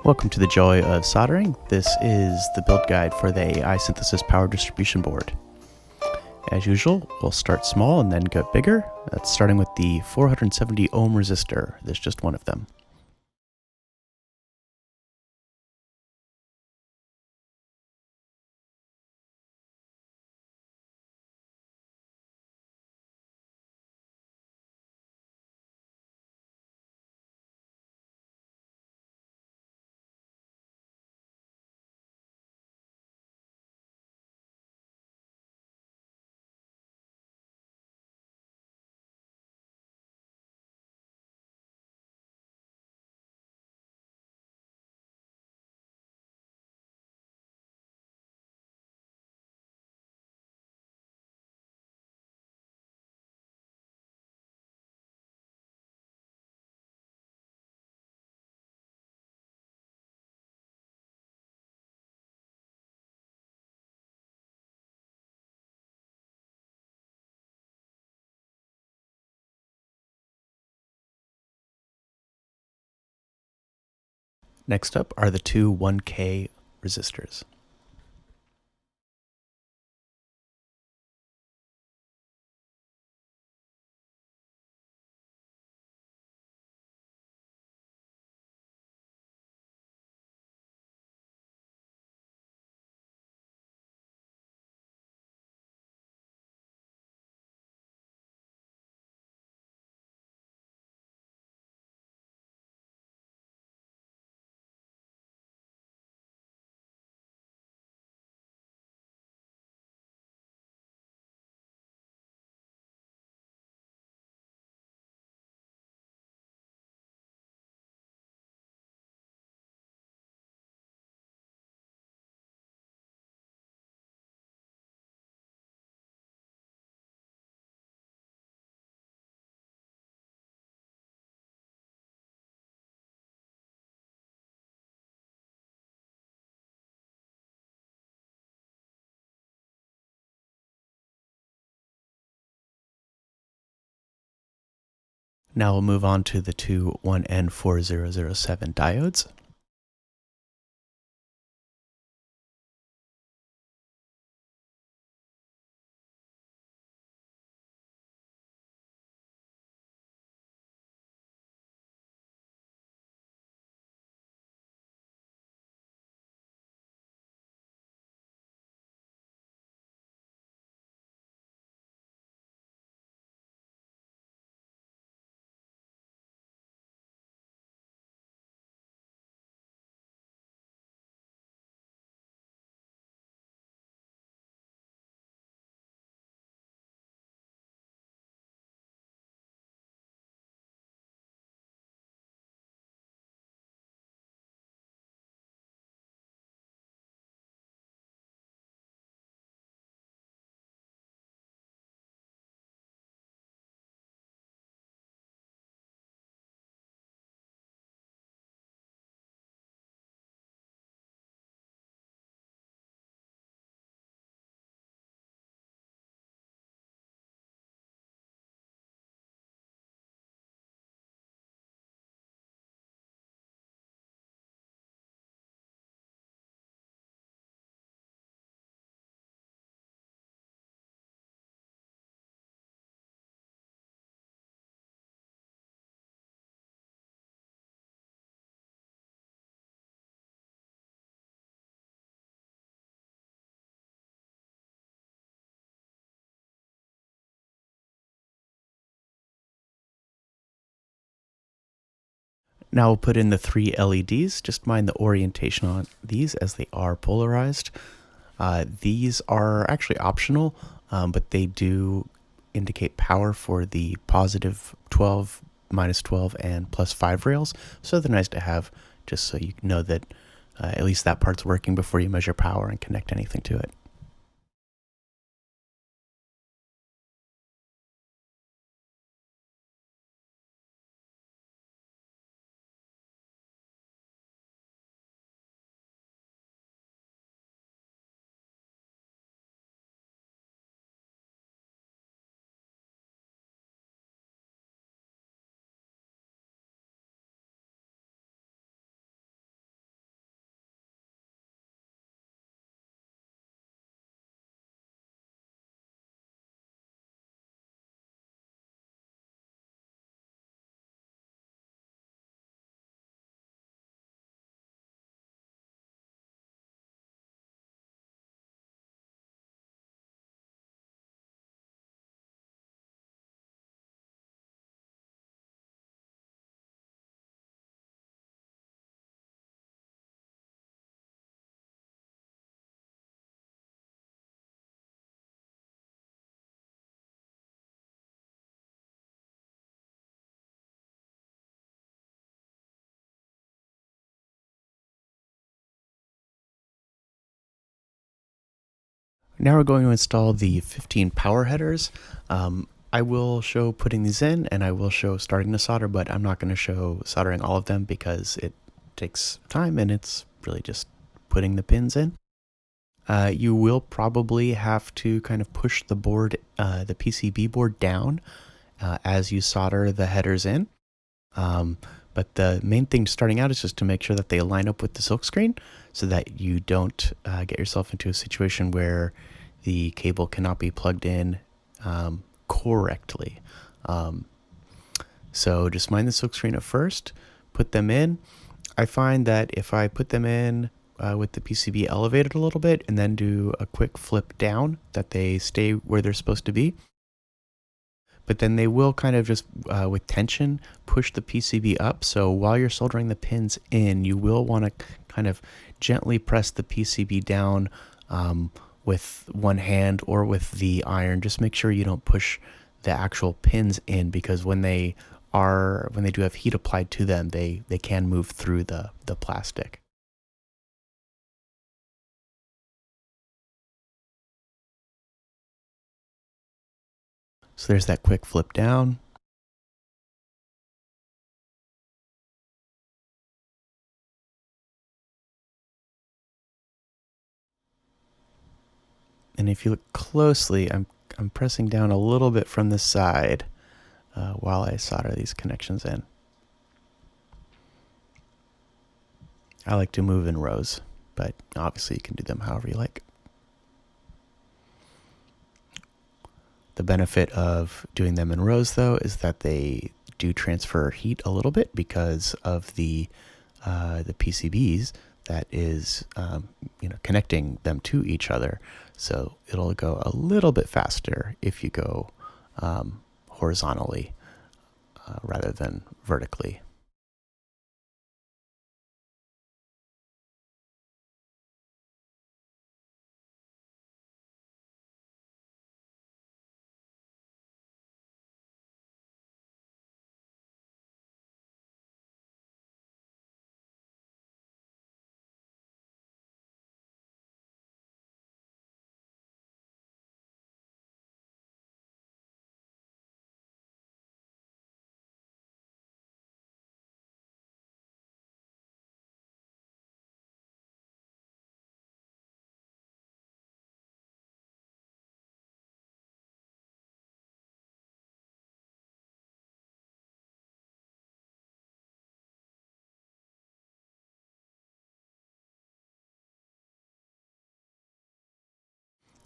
Welcome to the Joy of Soldering. This is the build guide for the AI Synthesis Power Distribution Board. As usual, we'll start small and then get bigger. That's starting with the 470 ohm resistor. There's just one of them. Next up are the two 1K resistors. Now we'll move on to the two 1N4007 diodes. Now we'll put in the three LEDs. Just mind the orientation on these as they are polarized. These are actually optional, but they do indicate power for the positive 12, minus 12, and plus 5 rails. So they're nice to have just so you know that at least that part's working before you measure power and connect anything to it. Now we're going to install the 15 power headers. I will show putting these in, and I will show starting to solder, but I'm not going to show soldering all of them because it takes time and it's really just putting the pins in. You will probably have to kind of push the board, the PCB board down as you solder the headers in. But the main thing starting out is just to make sure that they line up with the silkscreen so that you don't get yourself into a situation where the cable cannot be plugged in correctly. So just mind the silkscreen at first, put them in. I find that if I put them in with the PCB elevated a little bit and then do a quick flip down, that they stay where they're supposed to be. But then they will kind of just, with tension, push the PCB up. So while you're soldering the pins in, you will want to kind of gently press the PCB down with one hand or with the iron. Just make sure you don't push the actual pins in, because when they do have heat applied to them, they can move through the plastic. So there's that quick flip down. And if you look closely, I'm pressing down a little bit from the side while I solder these connections in. I like to move in rows, but obviously you can do them however you like. The benefit of doing them in rows, though, is that they do transfer heat a little bit because of the PCBs that is connecting them to each other. So it'll go a little bit faster if you go horizontally rather than vertically.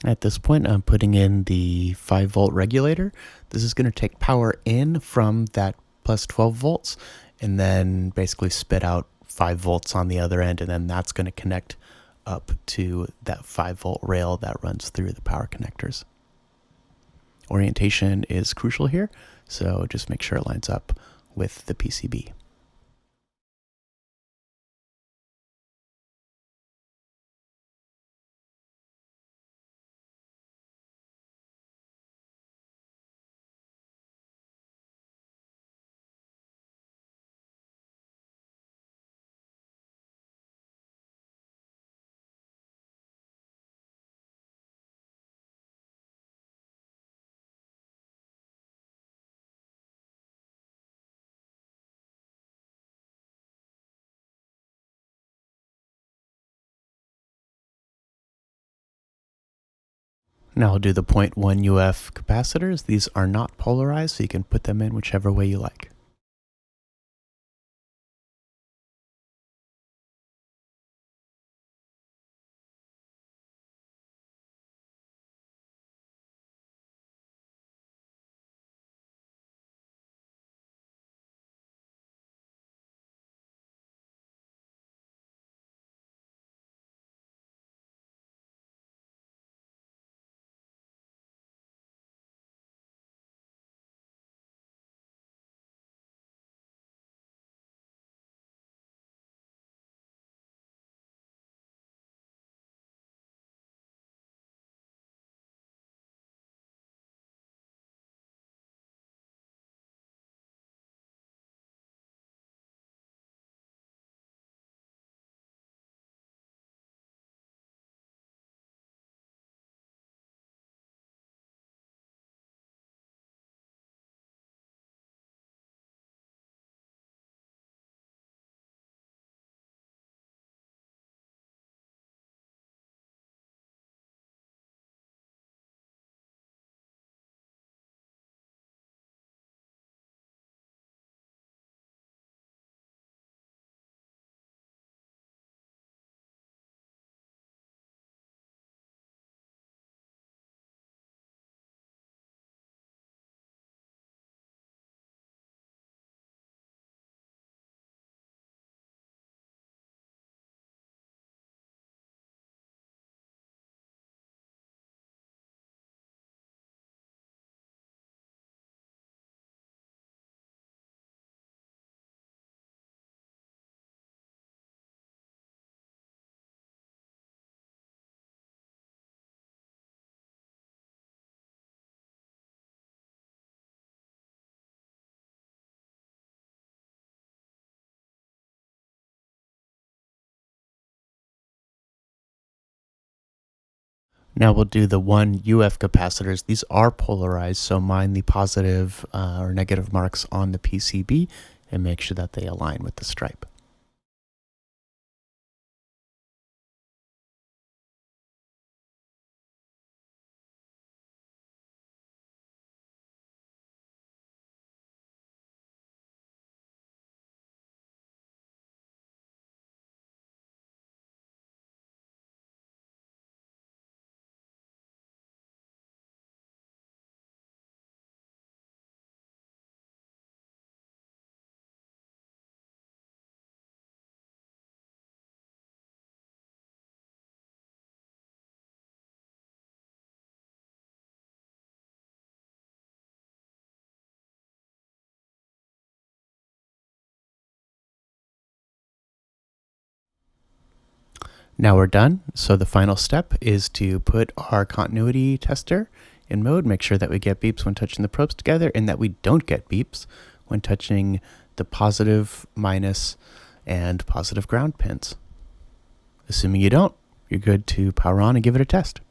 At this point, I'm putting in the 5-volt regulator. This is going to take power in from that plus 12 volts and then basically spit out 5 volts on the other end, and then that's going to connect up to that 5-volt rail that runs through the power connectors. Orientation is crucial here, so just make sure it lines up with the PCB. Now I'll do the 0.1 UF capacitors. These are not polarized, so you can put them in whichever way you like. Now we'll do the 1 UF capacitors. These are polarized, so mind the positive or negative marks on the PCB and make sure that they align with the stripe. Now we're done. So the final step is to put our continuity tester in mode, make sure that we get beeps when touching the probes together and that we don't get beeps when touching the positive, minus, and positive ground pins. Assuming you don't, you're good to power on and give it a test.